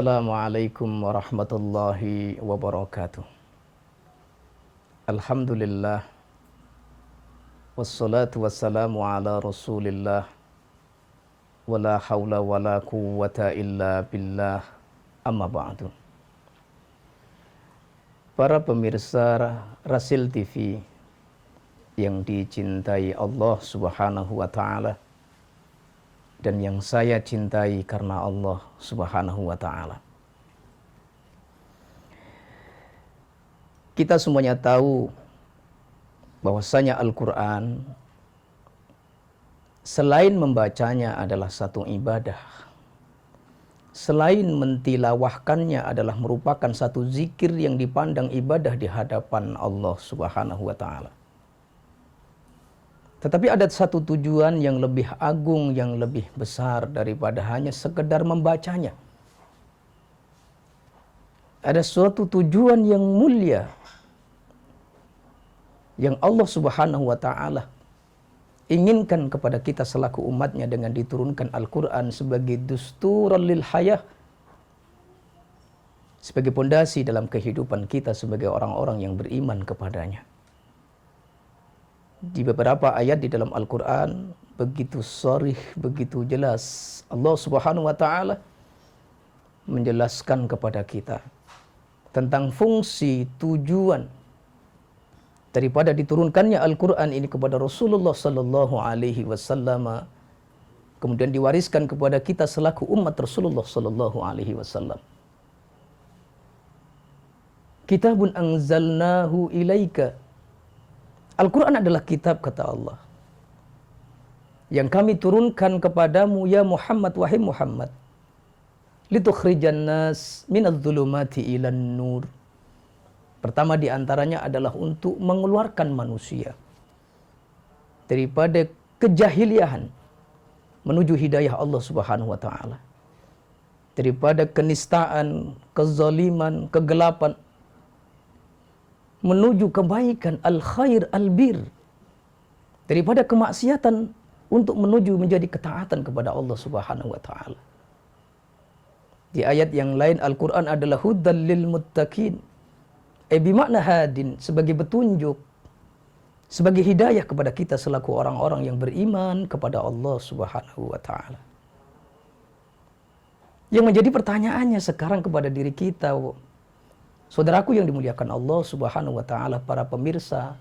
Assalamualaikum warahmatullahi wabarakatuh. Alhamdulillah. Wassalatu wassalamu ala rasulillah. Wala hawla wala quwwata illa billah. Amma ba'du. Para pemirsa Rasil TV yang dicintai Allah subhanahu wa ta'ala, dan yang saya cintai karena Allah subhanahu wa ta'ala. Kita semuanya tahu bahwasanya Al-Quran selain membacanya adalah satu ibadah, selain mentilawahkannya adalah merupakan satu zikir yang dipandang ibadah di hadapan Allah subhanahu wa ta'ala. Tetapi ada satu tujuan yang lebih agung, yang lebih besar daripada hanya sekedar membacanya. Ada suatu tujuan yang mulia yang Allah subhanahu wa ta'ala inginkan kepada kita selaku umatnya dengan diturunkan Al-Quran sebagai dusturan lil hayah, sebagai pondasi dalam kehidupan kita sebagai orang-orang yang beriman kepadanya. Di beberapa ayat di dalam Al-Quran begitu sharih, begitu jelas Allah subhanahu wa ta'ala menjelaskan kepada kita tentang fungsi, tujuan daripada diturunkannya Al-Quran ini kepada Rasulullah sallallahu alaihi wasallam, kemudian diwariskan kepada kita selaku umat Rasulullah sallallahu alaihi wasallam. Kitabun anzalnahu ilaika. Al-Quran adalah kitab, kata Allah, yang kami turunkan kepadamu ya Muhammad, wahai Muhammad, litukhrijan nas minadh-dhulumati ilan nur. Pertama di antaranya adalah untuk mengeluarkan manusia daripada kejahiliahan menuju hidayah Allah subhanahu wa ta'ala, daripada kenistaan, kezaliman, kegelapan menuju kebaikan, al-khair, al-bir, daripada kemaksiatan untuk menuju menjadi ketaatan kepada Allah subhanahu wa ta'ala. Di ayat yang lain Al-Quran adalah hudal lil muttaqin, bimakna hadin, sebagai petunjuk, sebagai hidayah kepada kita selaku orang-orang yang beriman kepada Allah subhanahu wa ta'ala. Yang menjadi pertanyaannya sekarang kepada diri kita, saudaraku yang dimuliakan Allah subhanahu wa ta'ala, para pemirsa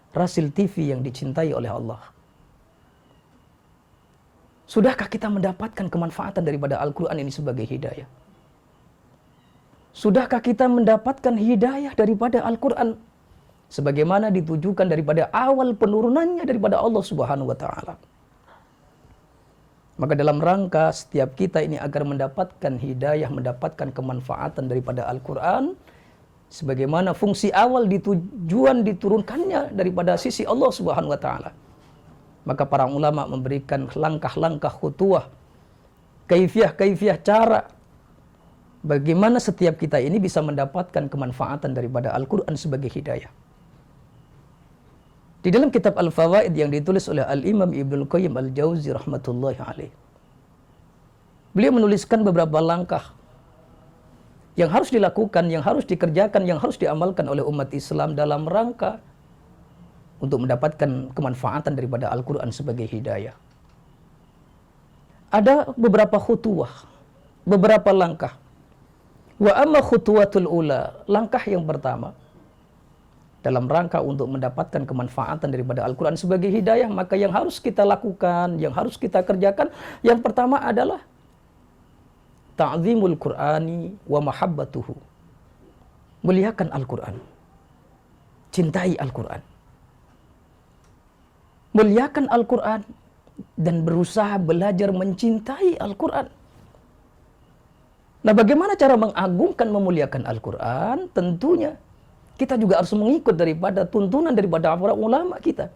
Rasil TV yang dicintai oleh Allah, sudahkah kita mendapatkan kemanfaatan daripada Al-Quran ini sebagai hidayah? Sudahkah kita mendapatkan hidayah daripada Al-Quran sebagaimana ditujukan daripada awal penurunannya daripada Allah subhanahu wa ta'ala? Maka dalam rangka setiap kita ini agar mendapatkan hidayah, mendapatkan kemanfaatan daripada Al-Quran, sebagaimana fungsi awal tujuan diturunkannya daripada sisi Allah subhanahu wa ta'ala, maka para ulama memberikan langkah-langkah khutuwah, kaifiah cara bagaimana setiap kita ini bisa mendapatkan kemanfaatan daripada Al-Quran sebagai hidayah. Di dalam kitab Al-Fawaid yang ditulis oleh Al-Imam Ibnul Qayyim Al-Jauzi rahmatullahi alaih, beliau menuliskan beberapa langkah yang harus dilakukan, yang harus dikerjakan, yang harus diamalkan oleh umat Islam dalam rangka untuk mendapatkan kemanfaatan daripada Al-Quran sebagai hidayah. Ada beberapa khutuwah, beberapa langkah. Wa amma khutuwatul ula, langkah yang pertama dalam rangka untuk mendapatkan kemanfaatan daripada Al-Quran sebagai hidayah, maka yang harus kita lakukan, yang harus kita kerjakan, yang pertama adalah ta'zimul Qur'ani wa mahabbatuhu. Muliakan Al-Quran, cintai Al-Quran. Muliakan Al-Quran dan berusaha belajar mencintai Al-Quran. Nah, bagaimana cara mengagungkan, memuliakan Al-Quran? Tentunya kita juga harus mengikut daripada tuntunan daripada para ulama kita.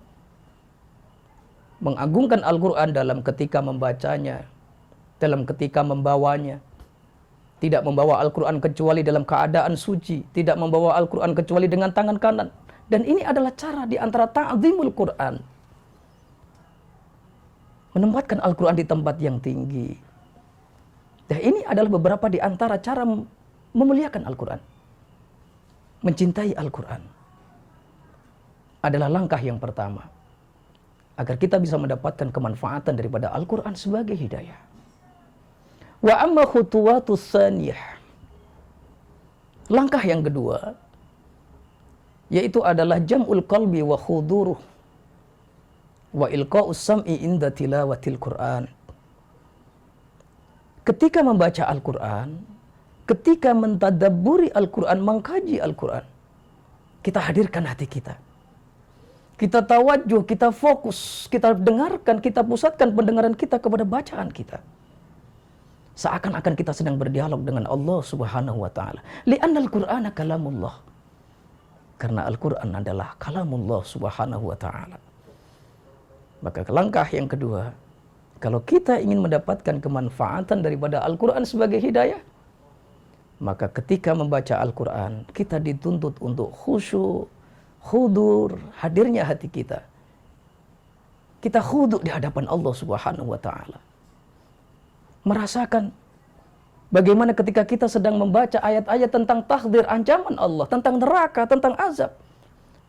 Mengagungkan Al-Quran dalam ketika membacanya, dalam ketika membawanya. Tidak membawa Al-Quran kecuali dalam keadaan suci, tidak membawa Al-Quran kecuali dengan tangan kanan. Dan ini adalah cara di antara ta'zimul Quran. Menempatkan Al-Quran di tempat yang tinggi. Dan ini adalah beberapa di antara cara memuliakan Al-Quran. Mencintai Al-Quran adalah langkah yang pertama agar kita bisa mendapatkan kemanfaatan daripada Al-Quran sebagai hidayah. Wa amma khutuwatus tsaniyah. Langkah yang kedua yaitu adalah jam'ul qalbi wa khuduruh wa ilqa'us sam'i inda tilawatil Qur'an. Ketika membaca Al-Quran, ketika mentadabburi Al-Quran, mengkaji Al-Quran, kita hadirkan hati kita. Kita tawajuh, kita fokus, kita dengarkan, kita pusatkan pendengaran kita kepada bacaan kita. Seakan-akan kita sedang berdialog dengan Allah Subhanahu wa Ta'ala. Li'anna Al-Qur'ana kalamullah. Karena Al-Quran adalah kalamullah Subhanahu wa Ta'ala. Maka langkah yang kedua, kalau kita ingin mendapatkan kemanfaatan daripada Al-Quran sebagai hidayah, maka ketika membaca Al-Quran, kita dituntut untuk khusyuk, khudur, hadirnya hati kita. Kita khudu di hadapan Allah Subhanahu wa Ta'ala. Merasakan bagaimana ketika kita sedang membaca ayat-ayat tentang takdir, ancaman Allah, tentang neraka, tentang azab,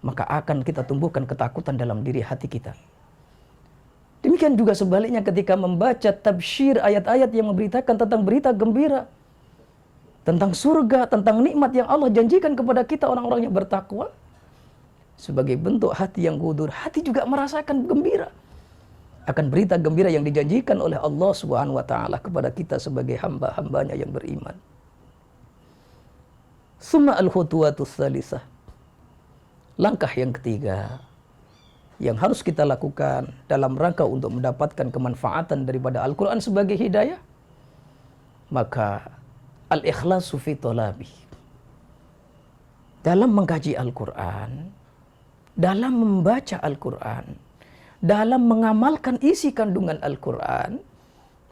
maka akan kita tumbuhkan ketakutan dalam diri hati kita. Demikian juga sebaliknya ketika membaca tabsyir, ayat-ayat yang memberitakan tentang berita gembira, tentang surga, tentang nikmat yang Allah janjikan kepada kita orang-orang yang bertakwa, sebagai bentuk hati yang gudur, hati juga merasakan gembira akan berita gembira yang dijanjikan oleh Allah Subhanahu wa Ta'ala kepada kita sebagai hamba-hambanya yang beriman. Summa al-khutuwatus tsalisah. Langkah yang ketiga yang harus kita lakukan dalam rangka untuk mendapatkan kemanfaatan daripada Al-Quran sebagai hidayah, maka al-ikhlasu fi thalabi. Dalam mengkaji Al-Quran, dalam membaca Al-Quran, dalam mengamalkan isi kandungan Al-Quran,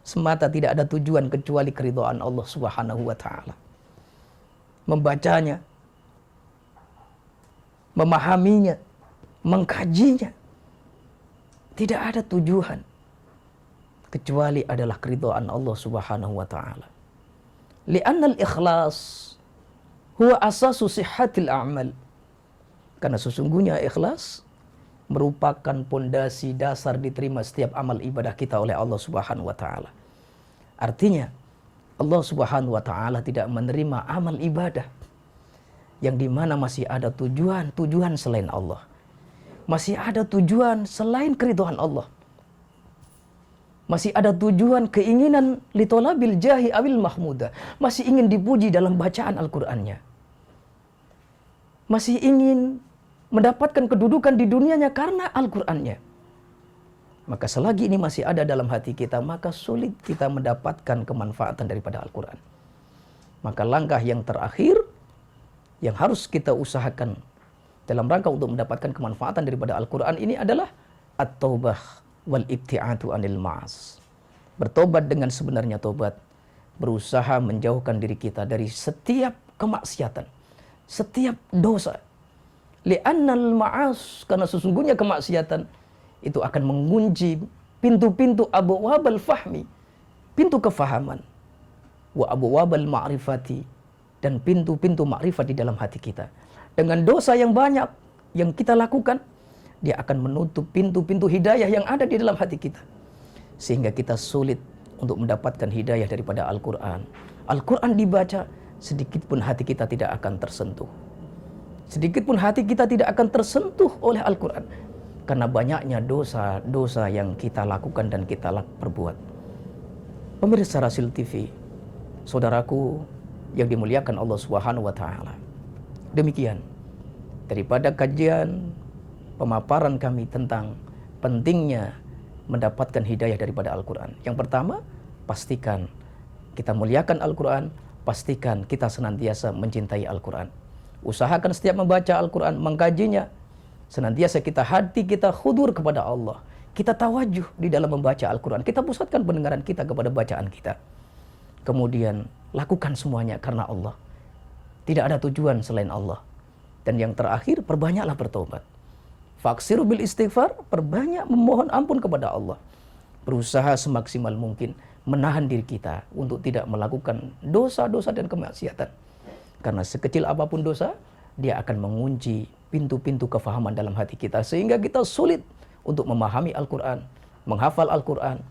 semata tidak ada tujuan kecuali keridhaan Allah Subhanahu wa Ta'ala. Membacanya, memahaminya, mengkajinya, tidak ada tujuan kecuali adalah keridhaan Allah Subhanahu wa Ta'ala. Li'anna al-ikhlas huwa asasu sihhatil a'mal. Karena sesungguhnya ikhlas merupakan pondasi dasar diterima setiap amal ibadah kita oleh Allah Subhanahu wa Ta'ala. Artinya, Allah Subhanahu wa Ta'ala tidak menerima amal ibadah yang dimana masih ada tujuan selain Allah. Masih ada tujuan selain keridhaan Allah. Masih ada tujuan keinginan litolabil jahi awil mahmuda. Masih ingin dipuji dalam bacaan Al-Qur'annya. Masih ingin mendapatkan kedudukan di dunianya karena Al-Qur'annya. Maka selagi ini masih ada dalam hati kita, maka sulit kita mendapatkan kemanfaatan daripada Al-Qur'an. Maka langkah yang terakhir yang harus kita usahakan dalam rangka untuk mendapatkan kemanfaatan daripada Al-Quran ini adalah at-taubah wal ibti'atu anil ma'as. Bertobat dengan sebenarnya tobat. Berusaha menjauhkan diri kita dari setiap kemaksiatan, setiap dosa. Li'annal ma'as, karena sesungguhnya kemaksiatan itu akan mengunci pintu-pintu abwabal fahmi, pintu kefahaman, wa abwabal ma'rifati, dan pintu-pintu ma'rifat di dalam hati kita. Dengan dosa yang banyak yang kita lakukan, dia akan menutup pintu-pintu hidayah yang ada di dalam hati kita. Sehingga kita sulit untuk mendapatkan hidayah daripada Al-Quran. Al-Quran dibaca, sedikit pun hati kita tidak akan tersentuh. Sedikit pun hati kita tidak akan tersentuh oleh Al-Quran. Karena banyaknya dosa-dosa yang kita lakukan dan kita perbuat. Pemirsa Rasil TV, saudaraku yang dimuliakan Allah Subhanahu wa Ta'ala. Demikian daripada kajian pemaparan kami tentang pentingnya mendapatkan hidayah daripada Al-Quran. Yang pertama, pastikan kita muliakan Al-Quran, pastikan kita senantiasa mencintai Al-Quran. Usahakan setiap membaca Al-Quran, mengkajinya, senantiasa hati kita khudur kepada Allah. Kita tawajuh di dalam membaca Al-Quran. Kita pusatkan pendengaran kita kepada bacaan kita. Kemudian lakukan semuanya karena Allah. Tidak ada tujuan selain Allah. Dan yang terakhir, perbanyaklah bertobat. Faksiru bil istighfar, perbanyak memohon ampun kepada Allah. Berusaha semaksimal mungkin menahan diri kita untuk tidak melakukan dosa-dosa dan kemaksiatan. Karena sekecil apapun dosa, dia akan mengunci pintu-pintu kefahaman dalam hati kita, sehingga kita sulit untuk memahami Al-Quran, menghafal Al-Quran,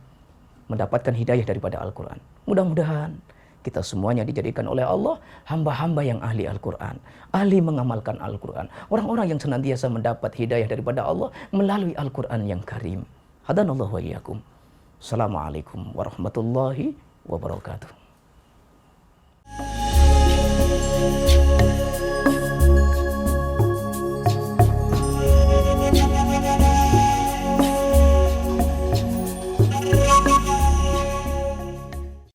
mendapatkan hidayah daripada Al-Quran. Mudah-mudahan kita semuanya dijadikan oleh Allah hamba-hamba yang ahli Al-Quran, ahli mengamalkan Al-Quran, orang-orang yang senantiasa mendapat hidayah daripada Allah melalui Al-Quran yang karim. Hadanallahu wa iyyakum. Assalamualaikum warahmatullahi wabarakatuh.